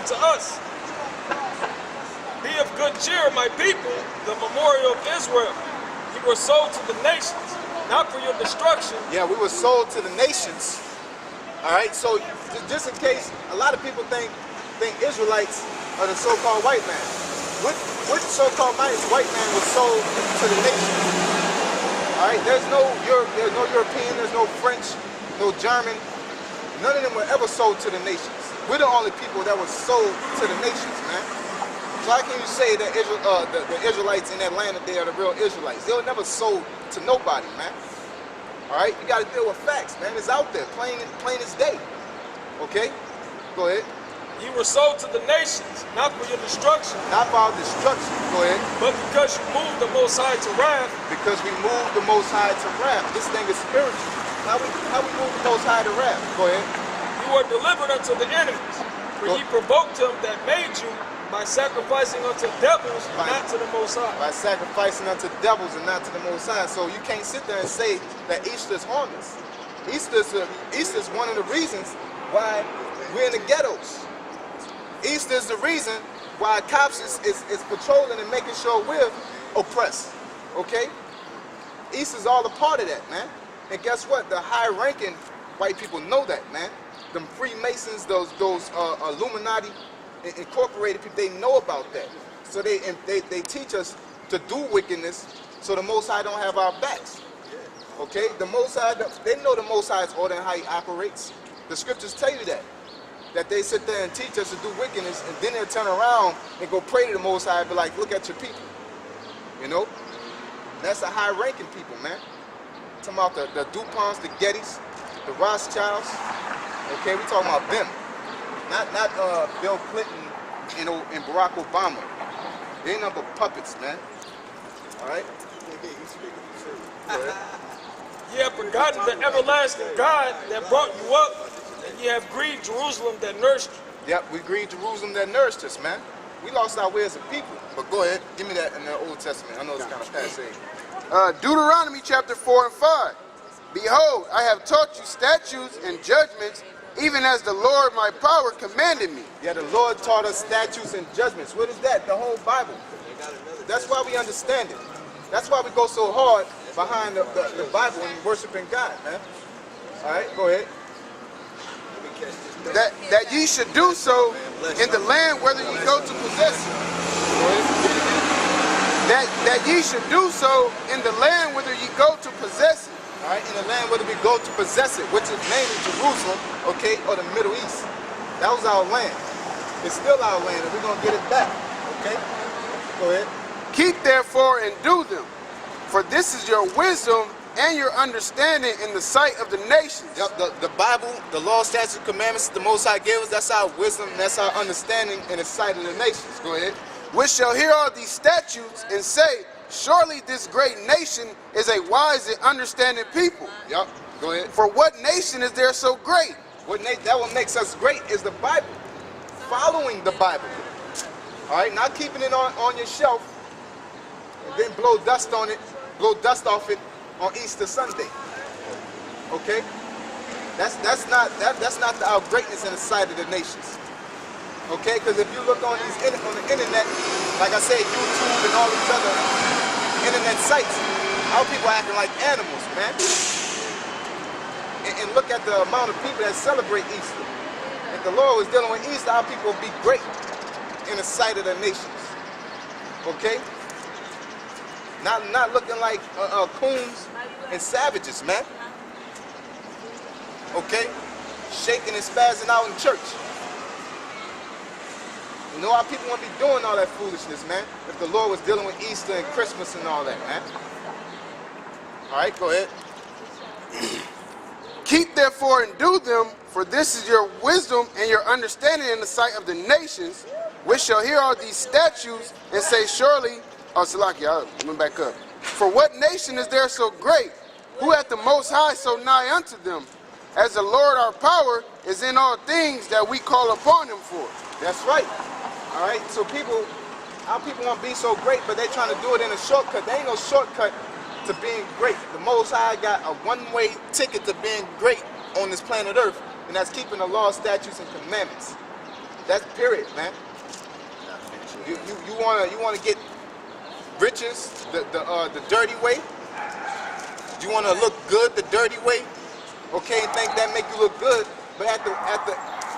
unto us. Be of good cheer, my people, the memorial of Israel. You were sold to the nations, not for your destruction. Yeah, we were sold to the nations. All right, so just in case, a lot of people think Israelites are the so-called white man. Which so-called white man was sold to the nations? All right, there's no European, there's no French, no German. None of them were ever sold to the nations. We're the only people that were sold to the nations, man. So how can you say that the Israelites in that land, that they are the real Israelites? They were never sold to nobody, man. All right, you got to deal with facts, man. It's out there, plain as day. Okay, go ahead. You were sold to the nations, not for your destruction. Not for our destruction. Go ahead. But because you moved the Most High to wrath. Because we moved the Most High to wrath. This thing is spiritual. How we move the Most High to wrath? Go ahead. You were delivered unto the enemies, for ye provoked him that made you by sacrificing unto devils, and not to the Most High. By sacrificing unto devils and not to the Most High. So you can't sit there and say that Easter is harmless. Easter is one of the reasons why we're in the ghettos. Easter is the reason why cops is patrolling and making sure we're oppressed. Okay? Easter's all a part of that, man. And guess what? The high-ranking white people know that, man. Them Freemasons, those Illuminati incorporated people, they know about that. So they teach us to do wickedness so the Most High don't have our backs. Okay? The Most High, they know the Most High's order and how he operates. The scriptures tell you that. That they sit there and teach us to do wickedness, and then they'll turn around and go pray to the Most High and be like, look at your people. You know? That's the high-ranking people, man. Talking about the DuPonts, the Gettys, the Rothschilds. Okay, we talking about them. Not Bill Clinton and Barack Obama. They ain't nothing but puppets, man. All right? Ye have forgotten the everlasting God that brought you up, and ye have grieved Jerusalem that nourished you. Yep, we grieved Jerusalem that nourished us, man. We lost our way as a people. But go ahead, give me that in the Old Testament. I know it's kind of passé. Deuteronomy chapter 4 and 5. Behold, I have taught you statutes and judgments, even as the Lord my power commanded me. Yeah, the Lord taught us statutes and judgments. What is that? The whole Bible. That's why we understand it. That's why we go so hard behind the Bible and worshiping God, man. All right, go ahead. That ye should do so in the land whether ye go to possess it. That ye should do so in the land whether ye go to possess it. All right, in the land whether we go to possess it, which is mainly Jerusalem, okay, or the Middle East. That was our land. It's still our land, and we're going to get it back, okay? Go ahead. Keep therefore and do them, for this is your wisdom and your understanding in the sight of the nations. The Bible, the law, statutes, commandments the Most High gave us, that's our wisdom, that's our understanding in the sight of the nations. Go ahead. Which shall hear all these statutes and say, surely this great nation is a wise and understanding people. Yep, go ahead. For what nation is there so great? That what makes us great is the Bible. Following the Bible. All right, not keeping it on your shelf and then blow dust on it, blow dust off it on Easter Sunday. Okay? That's not our greatness in the sight of the nations. Okay? Because if you look on the internet, like I said, YouTube and all these other internet sites, our people are acting like animals, man. And look at the amount of people that celebrate Easter. If the Lord was dealing with Easter, our people would be great in the sight of the nations. Okay? Not looking like coons and savages, man. Okay? Shaking and spazzing out in church. You know, our people won't be doing all that foolishness, man, if the Lord was dealing with Easter and Christmas and all that, man. All right, go ahead. Keep therefore and do them, for this is your wisdom and your understanding in the sight of the nations, which shall hear all these statutes and say, surely, oh, Salaki, I went back up. For what nation is there so great? Who hath the Most High so nigh unto them? As the Lord our power is in all things that we call upon him for. That's right. All right, so our people want to be so great, but they trying to do it in a shortcut. There ain't no shortcut to being great. The Most High got a one-way ticket to being great on this planet Earth, and that's keeping the law, statutes, and commandments. That's period, man. You wanna get riches the dirty way? You wanna look good the dirty way? Okay, and think that make you look good, but at the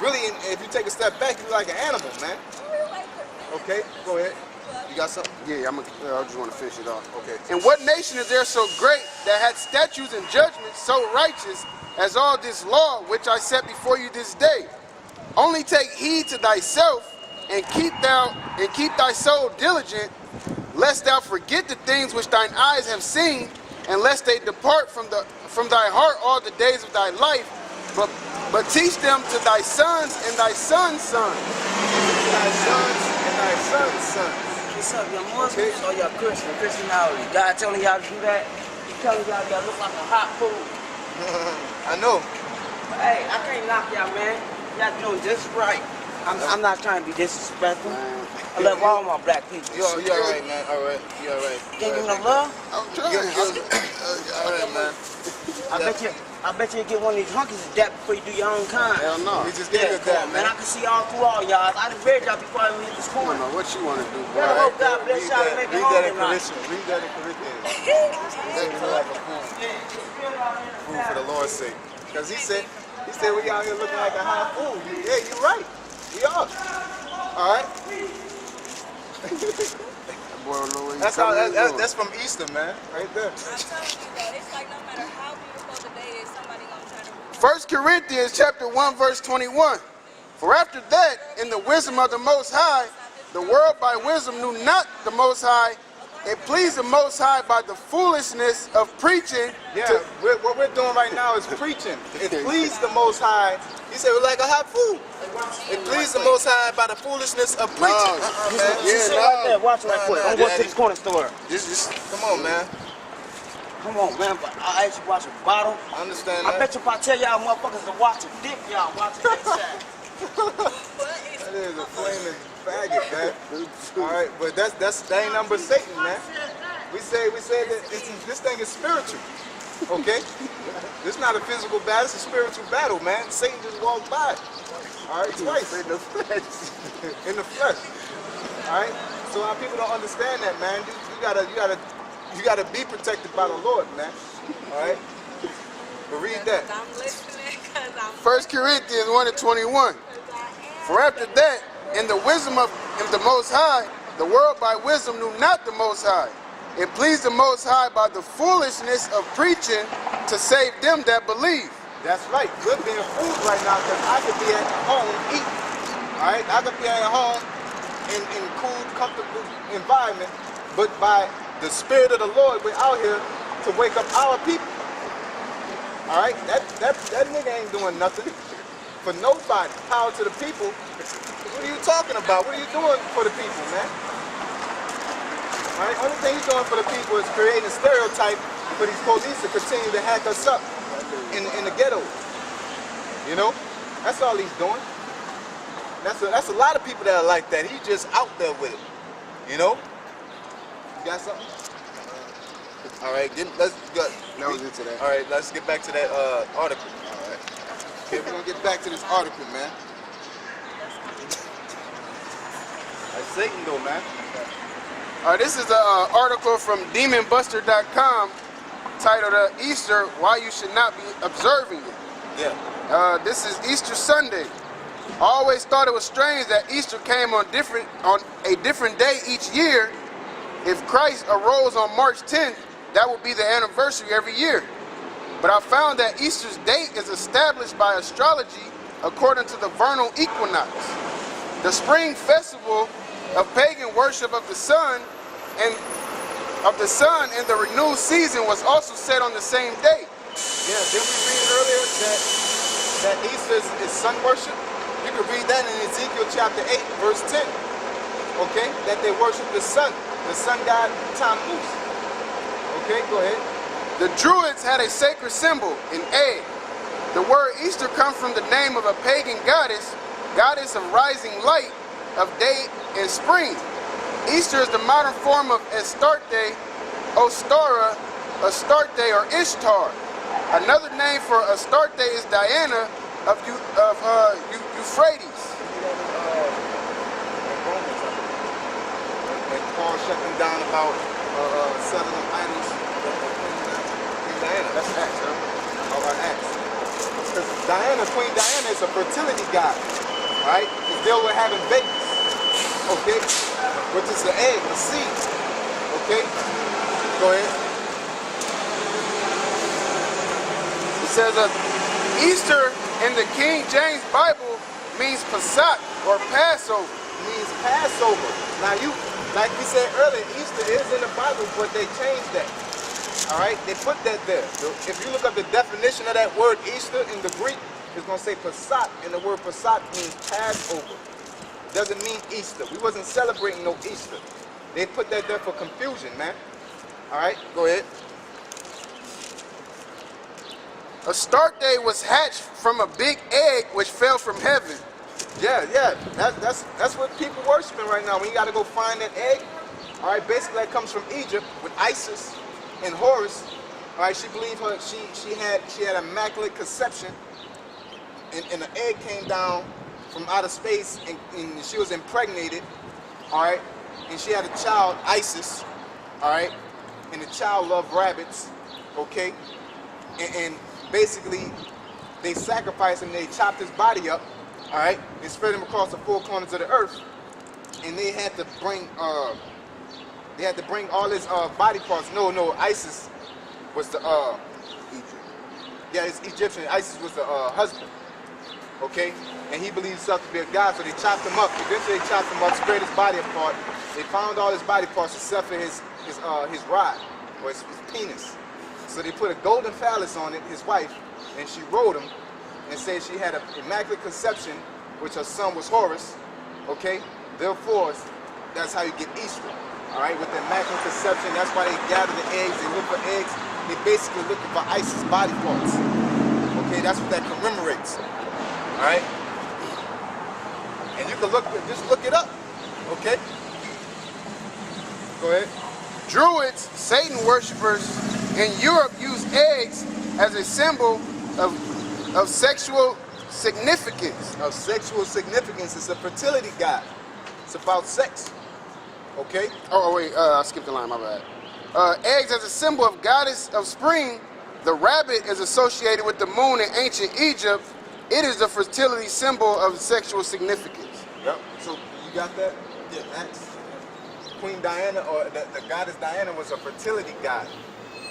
really, if you take a step back, you're like an animal, man. Okay, go ahead. You got something? Yeah, I just want to finish it off. Okay. And what nation is there so great that had statutes and judgments so righteous as all this law which I set before you this day? Only take heed to thyself and keep thy soul diligent, lest thou forget the things which thine eyes have seen, and lest they depart from thy heart all the days of thy life, but teach them to thy sons and thy sons' sons. Thy sons and thy sons' sons. What's up, your Muslims or your Christianity? God telling y'all to do that? He telling y'all look like a hot food. I know. But hey, I can't knock y'all, man. Y'all doing just right. I'm not trying to be disrespectful. I love all my black people. You all right, man. All right. You all right. Can't give no love? I'm trying. All right, man. I bet you get one of these hunkies to dap before you do your own kind. Hell no. We just gave you Come that, on, man. I can see all through all y'all. I done buried y'all before I even hit this I corner. don't know what you want to do, boy. Better hope God bless y'all and make it Read home that in tonight. Corinthians. Read that in Corinthians. Like a fool. Fool for the Lord's sake. Because he said we out here looking like a hot fool. Yeah, you're right. We are. All right. That's from Easter, man. Right there. I'm telling you though, it's like no matter how beautiful the day is, somebody gonna try to 1 Corinthians chapter 1 verse 21. For after that, in the wisdom of the Most High, the world by wisdom knew not the Most High. It pleased the Most High by the foolishness of preaching. Yeah, what we're doing right now is preaching. It pleased the Most High. He said we're like a hot fool. It pleased the Most High by the foolishness of preaching. Sit right there, watch right quick. I'm going to the corner store. Come on, man. Come on, man. But I actually watch a bottle. I understand I that. bet you if I tell y'all motherfuckers to watch a dick, y'all watch it next time. That is a flaming faggot, man. All right, but that ain't nothing but Satan, man. We say that this thing is spiritual. Okay? This is not a physical battle, it's a spiritual battle, man. Satan just walked by. All right, twice. In the flesh. In the flesh. All right? So our people don't understand that, man. You gotta be protected by the Lord, man. All right? But read that. I'm listening because I'm 1 Corinthians 1 and 21. For after that, in the wisdom of the Most High, the world by wisdom knew not the Most High. It pleased the Most High by the foolishness of preaching to save them that believe. That's right. We're being fooled right now because I could be at home eating. All right? I could be at home in cool, comfortable environment, but by the Spirit of the Lord, we're out here to wake up our people. All right? That nigga ain't doing nothing for nobody. Power to the people. What are you talking about? What are you doing for the people, man? All right? Only thing he's doing for the people is creating a stereotype for these police to continue to hack us up in the ghetto. You know? That's all he's doing. That's a lot of people that are like that. He's just out there with it. You know? You got something? All right, let's go. That was it today. All right, let's get back to that article. All right. Okay, we're gonna get back to this article, man. That's Satan, though, man. This is an article from demonbuster.com titled Easter, Why You Should Not Be Observing It. Yeah. This is Easter Sunday. I always thought it was strange that Easter came on a different day each year. If Christ arose on March 10th, that would be the anniversary every year. But I found that Easter's date is established by astrology according to the vernal equinox. The spring festival of pagan worship of the sun and the renewed season was also set on the same day. Yeah, didn't we read earlier that Easter is sun worship? You can read that in Ezekiel chapter 8, verse 10. Okay? That they worship the sun god Tammuz. Okay, go ahead. The Druids had a sacred symbol, an egg. The word Easter comes from the name of a pagan goddess of rising light, of day and spring. Easter is the modern form of Astarte, Ostara, Astarte, or Ishtar. Another name for Astarte is Diana of Euphrates. about selling them idols. Queen Diana. That's Acts, huh? All right, Acts. Because Diana, Queen Diana is a fertility god, right? It's dealt with having babies, okay? Which is the egg, the seed, okay? Go ahead. It says Easter in the King James Bible means Pesach or Passover. Means Passover. Now you, like we said earlier, Easter is in the Bible, but they changed that. All right, they put that there. If you look up the definition of that word Easter in the Greek, it's gonna say Pesach, and the word Pesach means Passover. It doesn't mean Easter. We wasn't celebrating no Easter. They put that there for confusion, man. All right, go ahead. A start day was hatched from a big egg which fell from heaven. Yeah, that's what people worshiping right now. When you gotta go find that egg, all right, basically that comes from Egypt with Isis and Horus. All right, she believed her she had immaculate conception, and the egg came down from outer space, and she was impregnated, all right, and she had a child, Isis, all right, and the child loved rabbits, okay, and basically they sacrificed him, they chopped his body up, all right, and spread him across the four corners of the earth, and they had to bring all his body parts. No, Isis was the yeah, it's Egyptian. Isis was the husband, okay, and he believed himself to be a god, so they chopped him up. Eventually, they chopped him up, spread his body apart. They found all his body parts except for his rod or his penis. So they put a golden phallus on it, his wife, and she wrote him and said she had an immaculate conception, which her son was Horus, okay? Therefore, that's how you get Easter, all right? With the immaculate conception, that's why they gather the eggs, they look for eggs, they basically looking for Isis body parts, okay? That's what that commemorates, all right? And you can just look it up, okay? Go ahead. Druids, Satan worshippers in Europe use eggs as a symbol of sexual significance. Of sexual significance. It's a fertility god. It's about sex. Okay? Oh wait, I skipped the line, my bad. Eggs as a symbol of goddess of spring. The rabbit is associated with the moon in ancient Egypt. It is the fertility symbol of sexual significance. Yep. So you got that? Yeah, that's Queen Diana, or the goddess Diana, was a fertility god.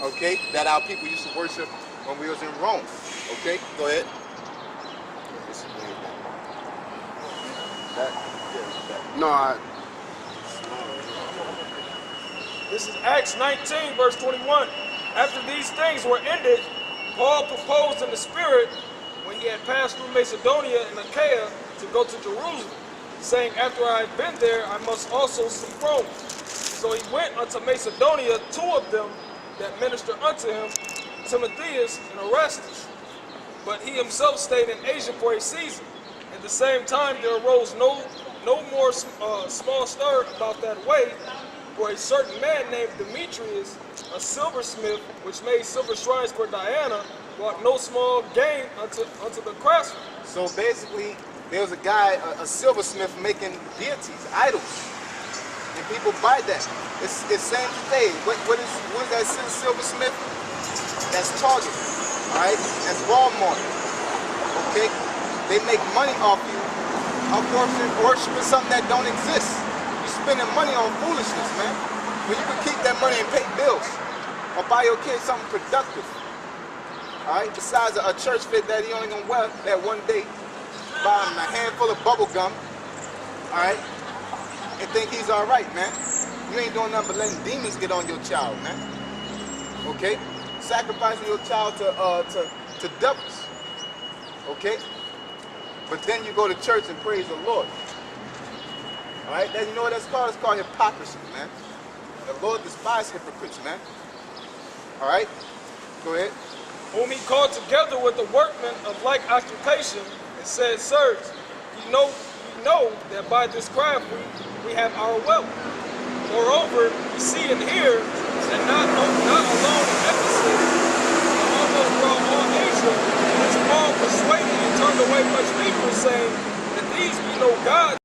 Okay? That our people used to worship when we was in Rome. Okay? Go ahead. No, This is Acts 19, verse 21. After these things were ended, Paul proposed in the Spirit, when he had passed through Macedonia and Achaia, to go to Jerusalem, saying, after I have been there, I must also see Rome. So he went unto Macedonia, two of them that ministered unto him, Timotheus and Erastus. But he himself stayed in Asia for a season. At the same time, there arose no more small stir about that way, for a certain man named Demetrius, a silversmith, which made silver shrines for Diana, brought no small gain unto the craftsmen. So basically, there was a guy, a silversmith, making deities, idols, and people buy that. It's same today. What is that silversmith? That's Target, all right? That's Walmart, okay? They make money off you, of worshiping something that don't exist. You're spending money on foolishness, man. When you can keep that money and pay bills, or buy your kids something productive, all right? Besides a church fit that he only gonna wear that one day, buy him a handful of bubble gum, all right? And think he's all right, man. You ain't doing nothing but letting demons get on your child, man. Okay? Sacrificing your child to devils. Okay? But then you go to church and praise the Lord. All right? Then you know what that's called? It's called hypocrisy, man. The Lord despises hypocrites, man. All right? Go ahead. Whom he called together with the workmen of like occupation, and said, sirs, you know that by this craft we have our wealth. Moreover, we see and hear that not alone in Ephesus, but almost throughout all Asia, which Paul persuaded and turned away much people, saying that these be no gods.